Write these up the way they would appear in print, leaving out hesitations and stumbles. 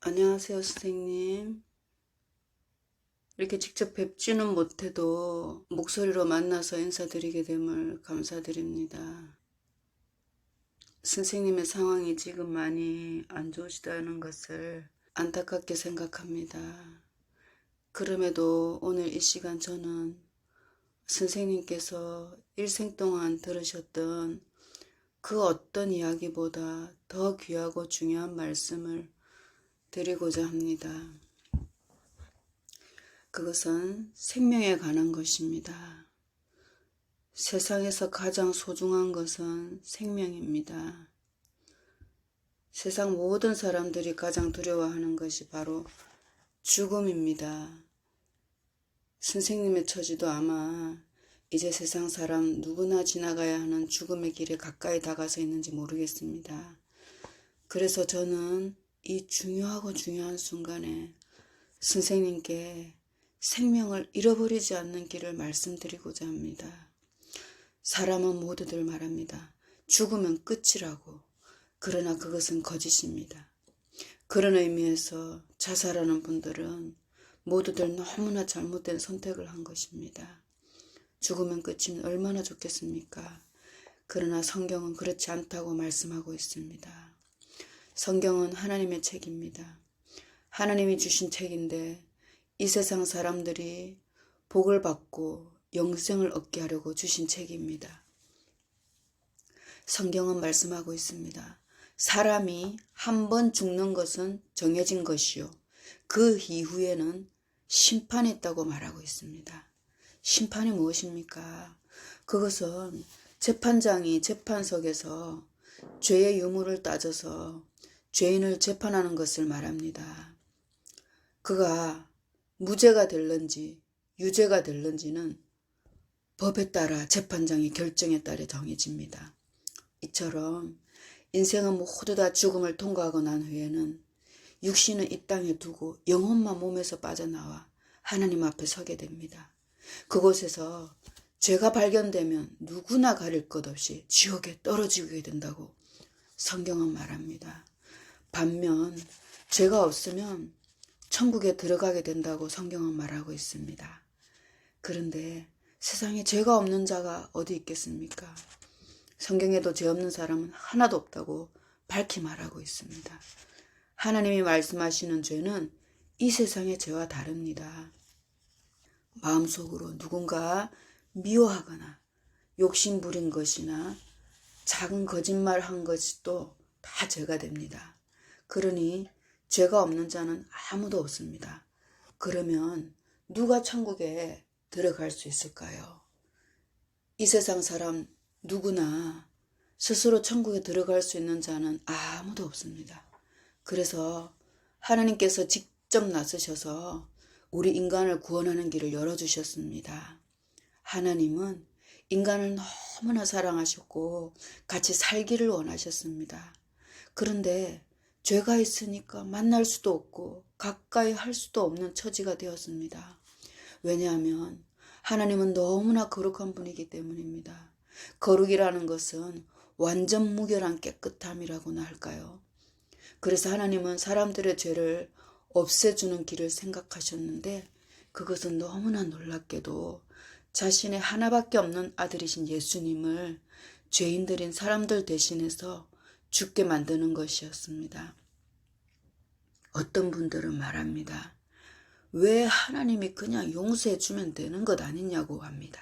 안녕하세요, 선생님. 이렇게 직접 뵙지는 못해도 목소리로 만나서 인사드리게 됨을 감사드립니다. 선생님의 상황이 지금 많이 안 좋으시다는 것을 안타깝게 생각합니다. 그럼에도 오늘 이 시간 저는 선생님께서 일생 동안 들으셨던 그 어떤 이야기보다 더 귀하고 중요한 말씀을 드리고자 합니다. 그것은 생명에 관한 것입니다. 세상에서 가장 소중한 것은 생명입니다. 세상 모든 사람들이 가장 두려워하는 것이 바로 죽음입니다. 선생님의 처지도 아마 이제 세상 사람 누구나 지나가야 하는 죽음의 길에 가까이 다가서 있는지 모르겠습니다. 그래서 저는 이 중요하고 중요한 순간에 선생님께 생명을 잃어버리지 않는 길을 말씀드리고자 합니다. 사람은 모두들 말합니다. 죽으면 끝이라고. 그러나 그것은 거짓입니다. 그런 의미에서 자살하는 분들은 모두들 너무나 잘못된 선택을 한 것입니다. 죽으면 끝이면 얼마나 좋겠습니까? 그러나 성경은 그렇지 않다고 말씀하고 있습니다. 성경은 하나님의 책입니다. 하나님이 주신 책인데 이 세상 사람들이 복을 받고 영생을 얻게 하려고 주신 책입니다. 성경은 말씀하고 있습니다. 사람이 한 번 죽는 것은 정해진 것이요. 그 이후에는 심판이 있다고 말하고 있습니다. 심판이 무엇입니까? 그것은 재판장이 재판석에서 죄의 유무를 따져서 죄인을 재판하는 것을 말합니다. 그가 무죄가 될런지 유죄가 될런지는 법에 따라 재판장의 결정에 따라 정해집니다. 이처럼 인생은 모두 다 죽음을 통과하고 난 후에는 육신은 이 땅에 두고 영혼만 몸에서 빠져나와 하나님 앞에 서게 됩니다. 그곳에서 죄가 발견되면 누구나 가릴 것 없이 지옥에 떨어지게 된다고 성경은 말합니다. 반면 죄가 없으면 천국에 들어가게 된다고 성경은 말하고 있습니다. 그런데 세상에 죄가 없는 자가 어디 있겠습니까? 성경에도 죄 없는 사람은 하나도 없다고 밝히 말하고 있습니다. 하나님이 말씀하시는 죄는 이 세상의 죄와 다릅니다. 마음속으로 누군가 미워하거나 욕심 부린 것이나 작은 거짓말 한 것도 다 죄가 됩니다. 그러니 죄가 없는 자는 아무도 없습니다. 그러면 누가 천국에 들어갈 수 있을까요? 이 세상 사람 누구나 스스로 천국에 들어갈 수 있는 자는 아무도 없습니다. 그래서 하나님께서 직접 나서셔서 우리 인간을 구원하는 길을 열어주셨습니다. 하나님은 인간을 너무나 사랑하셨고 같이 살기를 원하셨습니다. 그런데 죄가 있으니까 만날 수도 없고 가까이 할 수도 없는 처지가 되었습니다. 왜냐하면 하나님은 너무나 거룩한 분이기 때문입니다. 거룩이라는 것은 완전 무결한 깨끗함이라고나 할까요? 그래서 하나님은 사람들의 죄를 없애주는 길을 생각하셨는데 그것은 너무나 놀랍게도 자신의 하나밖에 없는 아들이신 예수님을 죄인들인 사람들 대신해서 죽게 만드는 것이었습니다. 어떤 분들은 말합니다. 왜 하나님이 그냥 용서해 주면 되는 것 아니냐고 합니다.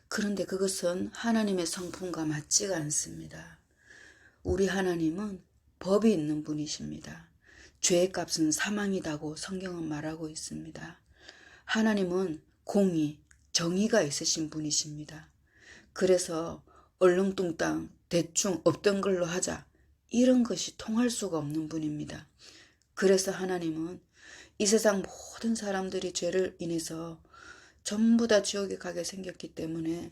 그런데 그것은 하나님의 성품과 맞지가 않습니다. 우리 하나님은 법이 있는 분이십니다. 죄의 값은 사망이라고 성경은 말하고 있습니다. 하나님은 공의, 정의가 있으신 분이십니다. 그래서 얼렁뚱땅 대충 없던 걸로 하자 이런 것이 통할 수가 없는 분입니다. 그래서 하나님은 이 세상 모든 사람들이 죄를 인해서 전부 다 지옥에 가게 생겼기 때문에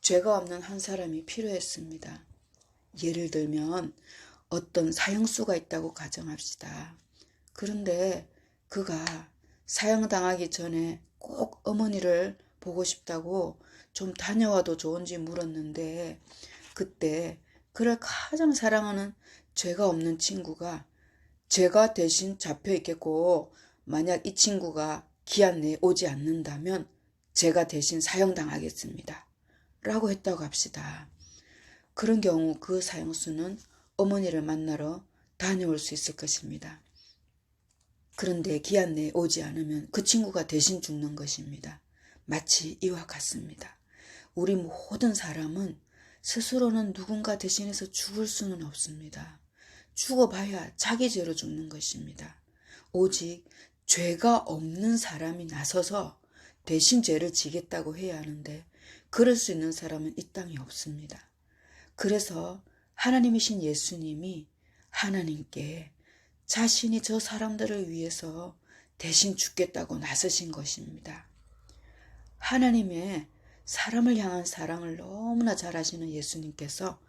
죄가 없는 한 사람이 필요했습니다. 예를 들면 어떤 사형수가 있다고 가정합시다. 그런데 그가 사형당하기 전에 꼭 어머니를 보고 싶다고 좀 다녀와도 좋은지 물었는데 그때 그를 가장 사랑하는 죄가 없는 친구가 제가 대신 잡혀 있겠고, 만약 이 친구가 기한 내에 오지 않는다면 제가 대신 사형당하겠습니다. 라고 했다고 합시다. 그런 경우 그 사형수는 어머니를 만나러 다녀올 수 있을 것입니다. 그런데 기한 내에 오지 않으면 그 친구가 대신 죽는 것입니다. 마치 이와 같습니다. 우리 모든 사람은 스스로는 누군가 대신해서 죽을 수는 없습니다. 죽어봐야 자기 죄로 죽는 것입니다. 오직 죄가 없는 사람이 나서서 대신 죄를 지겠다고 해야 하는데 그럴 수 있는 사람은 이 땅에 없습니다. 그래서 하나님이신 예수님이 하나님께 자신이 저 사람들을 위해서 대신 죽겠다고 나서신 것입니다. 하나님의 사람을 향한 사랑을 너무나 잘 아시는 예수님께서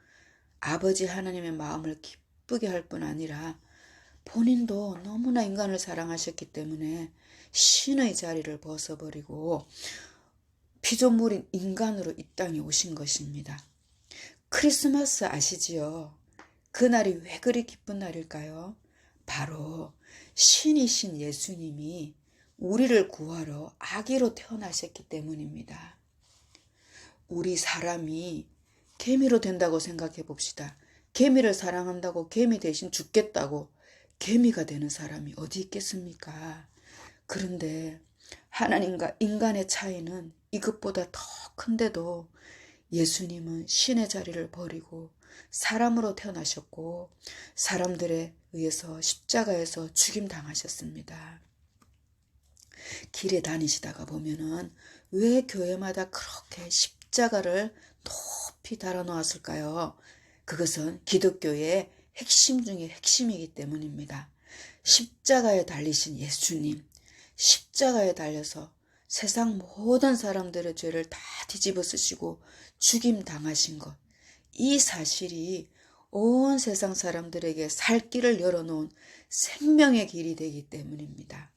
아버지 하나님의 마음을 기쁘게 할 뿐 아니라 본인도 너무나 인간을 사랑하셨기 때문에 신의 자리를 벗어버리고 피조물인 인간으로 이 땅에 오신 것입니다. 크리스마스 아시지요? 그날이 왜 그리 기쁜 날일까요? 바로 신이신 예수님이 우리를 구하러 아기로 태어나셨기 때문입니다. 우리 사람이 개미로 된다고 생각해 봅시다. 개미를 사랑한다고 개미 대신 죽겠다고 개미가 되는 사람이 어디 있겠습니까? 그런데 하나님과 인간의 차이는 이것보다 더 큰데도 예수님은 신의 자리를 버리고 사람으로 태어나셨고 사람들에 의해서 십자가에서 죽임당하셨습니다. 길에 다니시다가 보면은 왜 교회마다 그렇게 십자가를 높이 달아놓았을까요? 그것은 기독교의 핵심 중의 핵심이기 때문입니다. 십자가에 달리신 예수님, 십자가에 달려서 세상 모든 사람들의 죄를 다 뒤집어 쓰시고 죽임당하신 것, 이 사실이 온 세상 사람들에게 살 길을 열어놓은 생명의 길이 되기 때문입니다.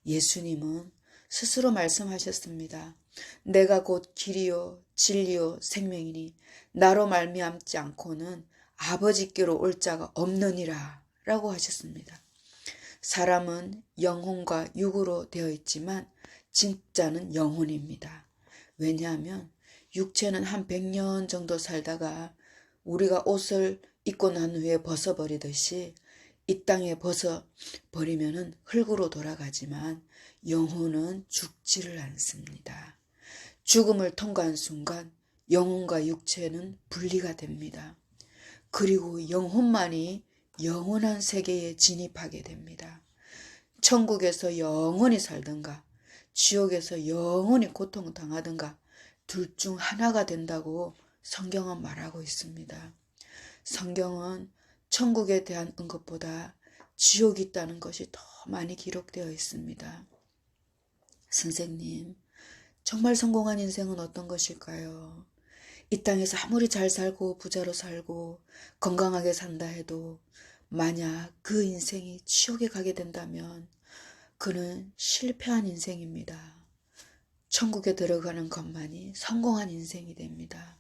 예수님은 스스로 말씀하셨습니다. 내가 곧 길이요 진리요 생명이니 나로 말미암지 않고는 아버지께로 올 자가 없느니라 라고 하셨습니다. 사람은 영혼과 육으로 되어 있지만 진짜는 영혼입니다. 왜냐하면 육체는 한 100년 정도 살다가 우리가 옷을 입고 난 후에 벗어버리듯이 이 땅에 벗어버리면 흙으로 돌아가지만 영혼은 죽지를 않습니다. 죽음을 통과한 순간 영혼과 육체는 분리가 됩니다. 그리고 영혼만이 영원한 세계에 진입하게 됩니다. 천국에서 영원히 살든가 지옥에서 영원히 고통당하든가 둘 중 하나가 된다고 성경은 말하고 있습니다. 성경은 천국에 대한 언급보다 지옥이 있다는 것이 더 많이 기록되어 있습니다. 선생님, 정말 성공한 인생은 어떤 것일까요? 이 땅에서 아무리 잘 살고 부자로 살고 건강하게 산다 해도 만약 그 인생이 지옥에 가게 된다면 그는 실패한 인생입니다. 천국에 들어가는 것만이 성공한 인생이 됩니다.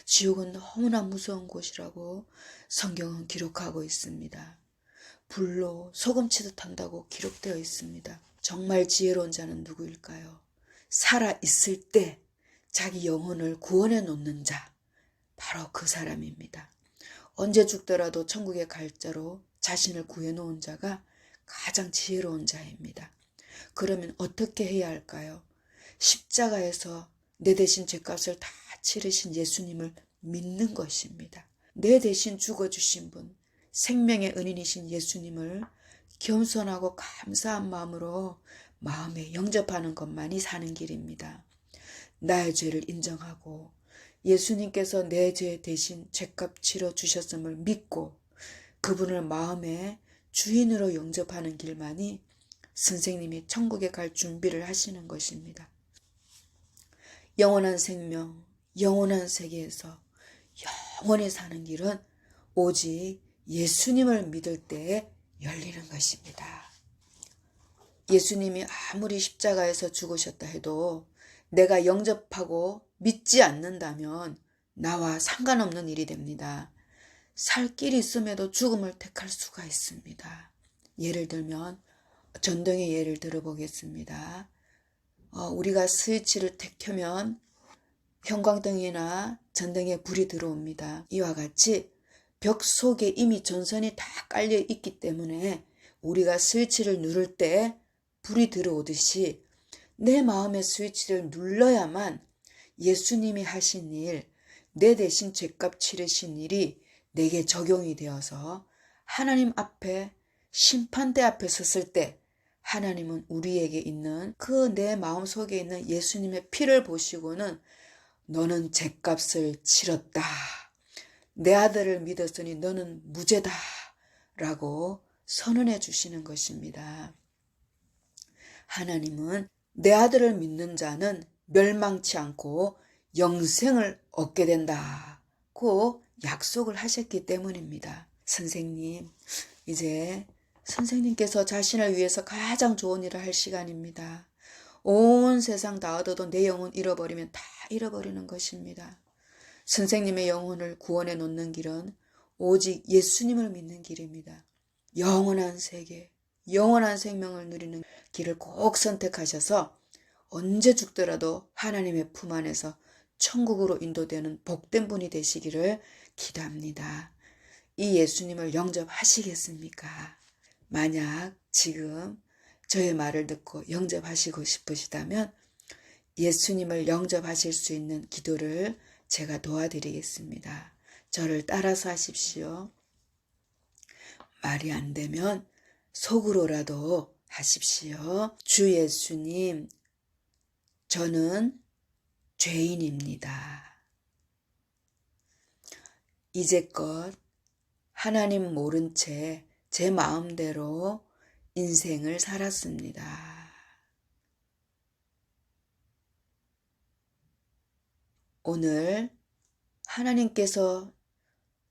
지옥은 너무나 무서운 곳이라고 성경은 기록하고 있습니다. 불로 소금치듯 한다고 기록되어 있습니다. 정말 지혜로운 자는 누구일까요? 살아있을 때 자기 영혼을 구원해 놓는 자, 바로 그 사람입니다. 언제 죽더라도 천국에 갈 자로 자신을 구해 놓은 자가 가장 지혜로운 자입니다. 그러면 어떻게 해야 할까요? 십자가에서 내 대신 죄값을 다 치르신 예수님을 믿는 것입니다. 내 대신 죽어주신 분, 생명의 은인이신 예수님을 겸손하고 감사한 마음으로 마음에 영접하는 것만이 사는 길입니다. 나의 죄를 인정하고 예수님께서 내 죄 대신 죄값 치러 주셨음을 믿고 그분을 마음의 주인으로 영접하는 길만이 선생님이 천국에 갈 준비를 하시는 것입니다. 영원한 생명, 영원한 세계에서 영원히 사는 길은 오직 예수님을 믿을 때에 열리는 것입니다. 예수님이 아무리 십자가에서 죽으셨다 해도 내가 영접하고 믿지 않는다면 나와 상관없는 일이 됩니다. 살 길이 있음에도 죽음을 택할 수가 있습니다. 예를 들면 전등의 예를 들어보겠습니다. 우리가 스위치를 탁 켜면 형광등이나 전등에 불이 들어옵니다. 이와 같이 벽 속에 이미 전선이 다 깔려 있기 때문에 우리가 스위치를 누를 때 불이 들어오듯이 내 마음의 스위치를 눌러야만 예수님이 하신 일, 내 대신 죄값 치르신 일이 내게 적용이 되어서 하나님 앞에 심판대 앞에 섰을 때 하나님은 우리에게 있는 그 내 마음속에 있는 예수님의 피를 보시고는 너는 죄값을 치렀다. 내 아들을 믿었으니 너는 무죄다. 라고 선언해 주시는 것입니다. 하나님은 내 아들을 믿는 자는 멸망치 않고 영생을 얻게 된다고 약속을 하셨기 때문입니다. 선생님, 이제 선생님께서 자신을 위해서 가장 좋은 일을 할 시간입니다. 온 세상 다 얻어도 내 영혼 잃어버리면 다 잃어버리는 것입니다. 선생님의 영혼을 구원해 놓는 길은 오직 예수님을 믿는 길입니다. 영원한 세계, 영원한 생명을 누리는 길을 꼭 선택하셔서 언제 죽더라도 하나님의 품 안에서 천국으로 인도되는 복된 분이 되시기를 기도합니다. 이 예수님을 영접하시겠습니까? 만약 지금 저의 말을 듣고 영접하시고 싶으시다면 예수님을 영접하실 수 있는 기도를 제가 도와드리겠습니다. 저를 따라서 하십시오. 말이 안 되면 속으로라도 하십시오. 주 예수님, 저는 죄인입니다. 이제껏 하나님 모른 채 제 마음대로 인생을 살았습니다. 오늘 하나님께서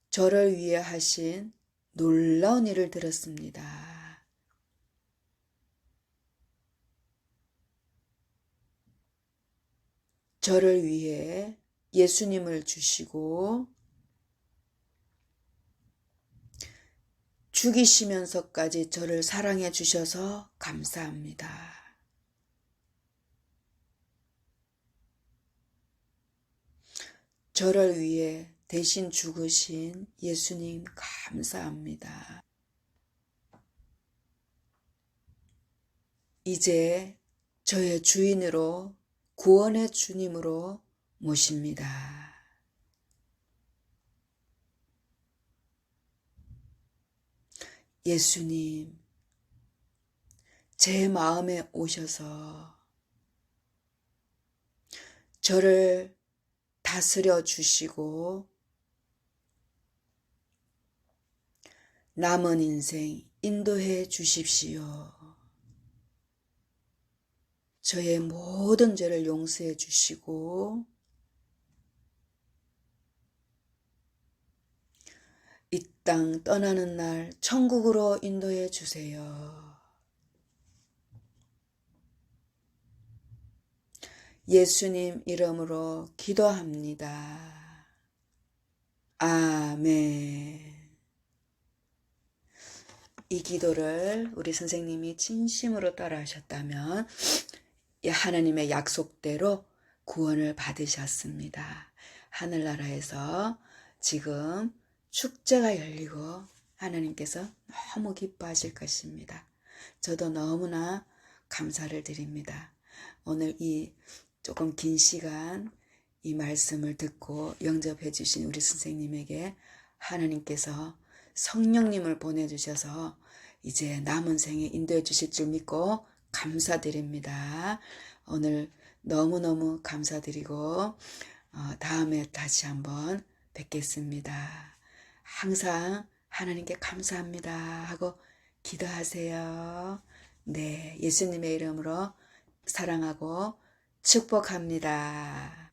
저를 위해 하신 놀라운 일을 들었습니다. 저를 위해 예수님을 주시고 죽이시면서까지 저를 사랑해 주셔서 감사합니다. 저를 위해 대신 죽으신 예수님 감사합니다. 이제 저의 주인으로 구원의 주님으로 모십니다. 예수님, 제 마음에 오셔서 저를 다스려 주시고 남은 인생 인도해 주십시오. 저의 모든 죄를 용서해 주시고 이 땅 떠나는 날 천국으로 인도해 주세요. 예수님 이름으로 기도합니다. 아멘. 이 기도를 우리 선생님이 진심으로 따라하셨다면 하나님의 약속대로 구원을 받으셨습니다. 하늘나라에서 지금 축제가 열리고 하나님께서 너무 기뻐하실 것입니다. 저도 너무나 감사를 드립니다. 오늘 이 조금 긴 시간 이 말씀을 듣고 영접해 주신 우리 선생님에게 하나님께서 성령님을 보내주셔서 이제 남은 생에 인도해 주실 줄 믿고 감사드립니다. 오늘 너무너무 감사드리고 다음에 다시 한번 뵙겠습니다. 항상 하나님께 감사합니다 하고 기도하세요. 네, 예수님의 이름으로 사랑하고 축복합니다.